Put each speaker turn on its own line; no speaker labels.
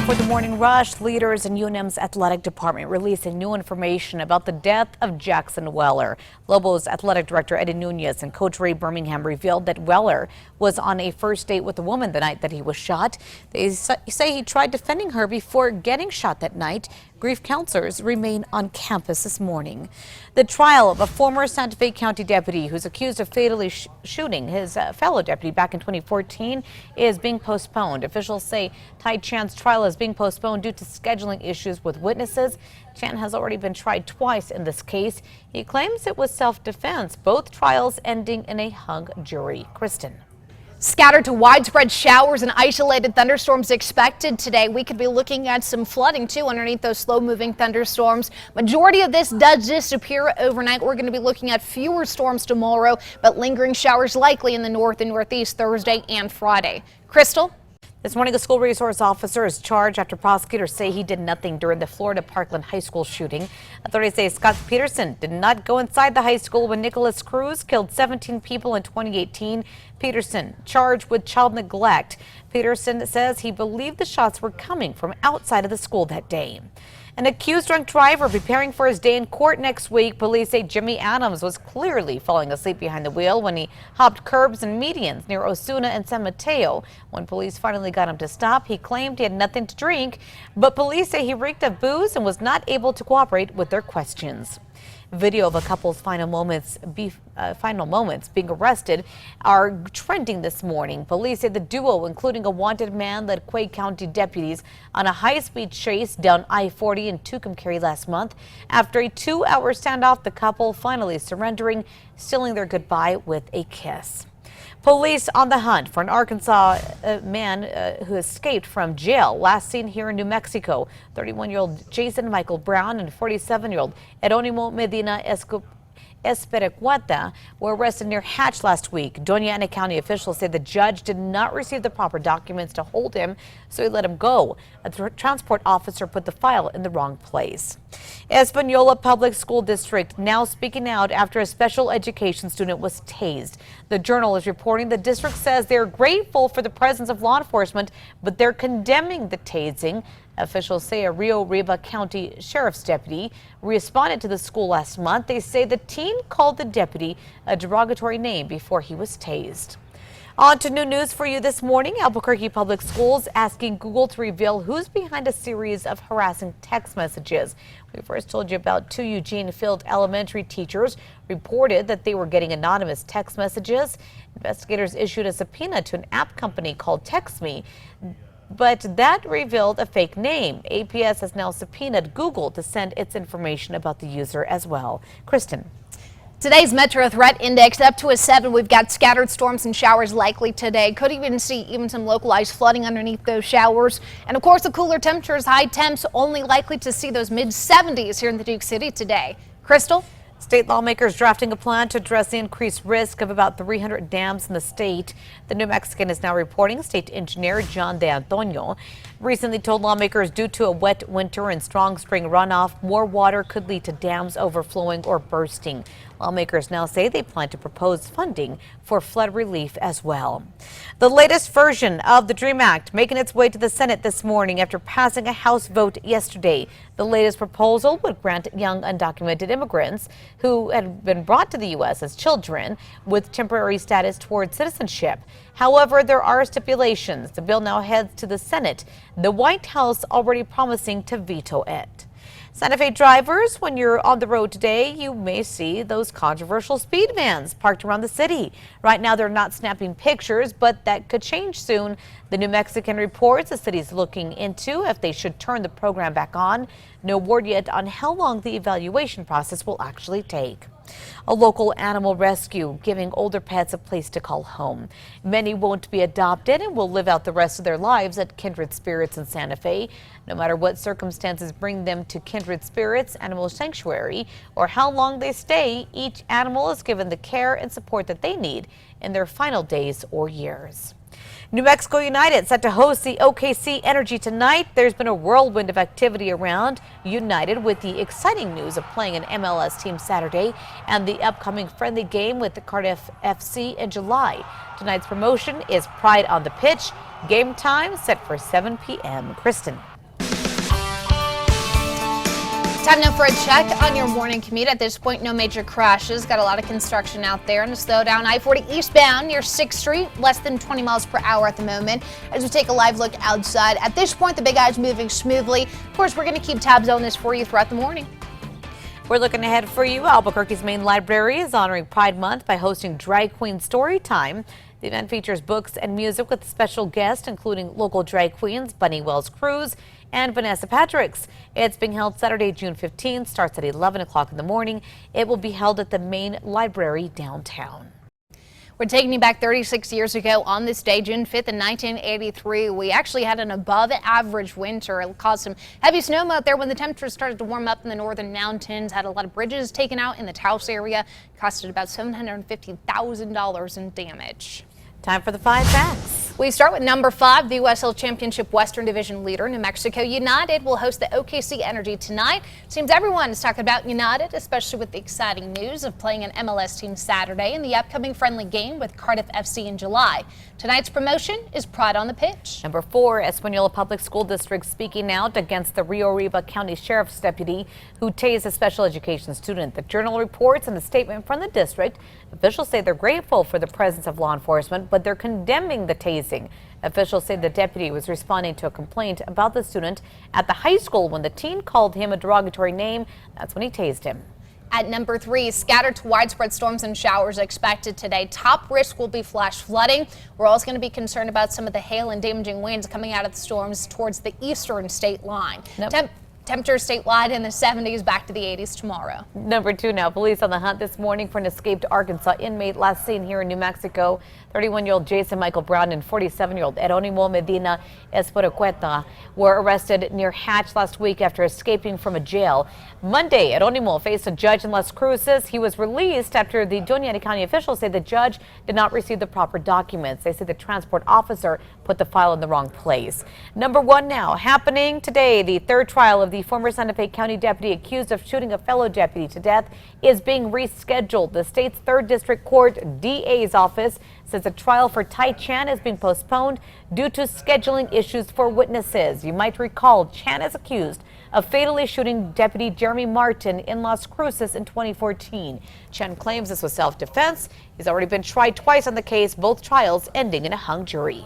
For the morning rush, leaders in UNM's athletic department releasing new information about the death of Jackson Weller. Lobo's athletic director Eddie Nunez and coach Ray Birmingham revealed that Weller was on a first date with a woman the night that he was shot. They say he tried defending her before getting shot that night. Grief counselors remain on campus this morning. The trial of a former Santa Fe County deputy who's accused of fatally shooting his fellow deputy back in 2014 is being postponed. Officials say Tai Chan's trial is being postponed due to scheduling issues with witnesses. Chan has already been tried twice in this case. He claims it was self-defense, both trials ending in a hung jury. Kristen.
Scattered to widespread showers and isolated thunderstorms expected today. We could be looking at some flooding too underneath those slow-moving thunderstorms. Majority of this does disappear overnight. We're going to be looking at fewer storms tomorrow, but lingering showers likely in the north and northeast Thursday and Friday. Crystal?
This morning, a school resource officer is charged after prosecutors say he did nothing during the Florida Parkland High School shooting. Authorities say Scott Peterson did not go inside the high school when Nicholas Cruz killed 17 people in 2018. Peterson charged with child neglect. Peterson says he believed the shots were coming from outside of the school that day. An accused drunk driver preparing for his day in court next week. Police say Jimmy Adams was clearly falling asleep behind the wheel when he hopped curbs and medians near Osuna and San Mateo. When police finally got him to stop, he claimed he had nothing to drink, but police say he reeked of booze and was not able to cooperate with their questions. Video of a couple's final moments being arrested are trending this morning. Police say the duo, including a wanted man, led Quay County deputies on a high-speed chase down I-40 in Tucumcari last month. After a 2-hour standoff, the couple finally surrendering, sealing their goodbye with a kiss. Police on the hunt for an Arkansas man who escaped from jail, last seen here in New Mexico. 31-year-old Jason Michael Brown and 47-year-old Eronimo Medina Esperecuata were arrested near Hatch last week. Doña Ana County officials say the judge did not receive the proper documents to hold him, so he let him go. A transport officer put the file in the wrong place. Espanola Public School District now speaking out after a special education student was tased. The Journal is reporting the district says they're grateful for the presence of law enforcement, but they're condemning the tasing. Officials say a Rio Riva County Sheriff's deputy responded to the school last month. They say the teen called the deputy a derogatory name before he was tased. On to new news for you this morning. Albuquerque Public Schools asking Google to reveal who's behind a series of harassing text messages. We first told you about 2 Eugene-Field elementary teachers reported that they were getting anonymous text messages. Investigators issued a subpoena to an app company called TextMe, but that revealed a fake name. APS has now subpoenaed Google to send its information about the user as well. Kristen.
Today's Metro Threat Index up to a 7. We've got scattered storms and showers likely today. Could even see some localized flooding underneath those showers. And of course, the cooler temperatures, high temps only likely to see those mid-70s here in the Duke City today. Crystal?
State lawmakers drafting a plan to address the increased risk of about 300 dams in the state. The New Mexican is now reporting state engineer John De Antonio recently told lawmakers due to a wet winter and strong spring runoff, more water could lead to dams overflowing or bursting. Lawmakers now say they plan to propose funding for flood relief as well. The latest version of the DREAM Act making its way to the Senate this morning after passing a House vote yesterday. The latest proposal would grant young undocumented immigrants who had been brought to the U.S. as children with temporary status toward citizenship. However, there are stipulations. The bill now heads to the Senate, the White House already promising to veto it. Santa Fe drivers, when you're on the road today, you may see those controversial speed vans parked around the city. Right now, they're not snapping pictures, but that could change soon. The New Mexican reports the city's looking into if they should turn the program back on. No word yet on how long the evaluation process will actually take. A local animal rescue giving older pets a place to call home. Many won't be adopted and will live out the rest of their lives at Kindred Spirits in Santa Fe. No matter what circumstances bring them to Kindred Spirits Animal Sanctuary or how long they stay, each animal is given the care and support that they need in their final days or years. New Mexico United set to host the OKC Energy tonight. There's been a whirlwind of activity around United with the exciting news of playing an MLS team Saturday and the upcoming friendly game with the Cardiff FC in July. Tonight's promotion is Pride on the Pitch. Game time set for 7 p.m. Kristen.
Time now for a check on your morning commute. At this point, no major crashes. Got a lot of construction out there and a slowdown. I-40 eastbound near 6th Street, less than 20 miles per hour at the moment. As we take a live look outside, at this point, the Big Eye's moving smoothly. Of course, we're going to keep tabs on this for you throughout the morning.
We're looking ahead for you. Albuquerque's main library is honoring Pride Month by hosting Drag Queen Story Time. The event features books and music with special guests, including local drag queens Bunny Wells Cruz and Vanessa Patricks. It's being held Saturday, June 15th, starts at 11 o'clock in the morning. It will be held at the main library downtown.
We're taking you back 36 years ago on this day, June 5th in 1983. We actually had an above average winter. It caused some heavy snow out there when the temperatures started to warm up in the northern mountains. Had a lot of bridges taken out in the Taos area. Costed about $750,000 in damage.
Time for the 5 facts.
We start with number 5. The USL Championship Western Division leader, New Mexico United, will host the OKC Energy tonight. Seems everyone is talking about United, especially with the exciting news of playing an MLS team Saturday in the upcoming friendly game with Cardiff FC in July. Tonight's promotion is Pride on the Pitch.
Number 4, Espanola Public School District speaking out against the Rio Arriba County Sheriff's deputy who tased a special education student. The Journal reports in a statement from the district, officials say they're grateful for the presence of law enforcement, but they're condemning the tasing. Officials say the deputy was responding to a complaint about the student at the high school when the teen called him a derogatory name. That's when he tased him.
At number 3, scattered to widespread storms and showers expected today. Top risk will be flash flooding. We're also going to be concerned about some of the hail and damaging winds coming out of the storms towards the eastern state line. Temperatures statewide in the 70s, back to the 80s tomorrow.
Number 2 now. Police on the hunt this morning for an escaped Arkansas inmate last seen here in New Mexico. 31-year-old Jason Michael Brown and 47-year-old Eronimo Medina Esporoqueta were arrested near Hatch last week after escaping from a jail. Monday, Eronimo faced a judge in Las Cruces. He was released after the Doña Ana County officials say the judge did not receive the proper documents. They say the transport officer put the file in the wrong place. Number 1 now. Happening today, the third trial of the former Santa Fe County deputy accused of shooting a fellow deputy to death is being rescheduled. The state's 3rd District Court DA's office says a trial for Tai Chan is being postponed due to scheduling issues for witnesses. You might recall Chan is accused of fatally shooting Deputy Jeremy Martin in Las Cruces in 2014. Chan claims this was self-defense. He's already been tried twice on the case, both trials ending in a hung jury.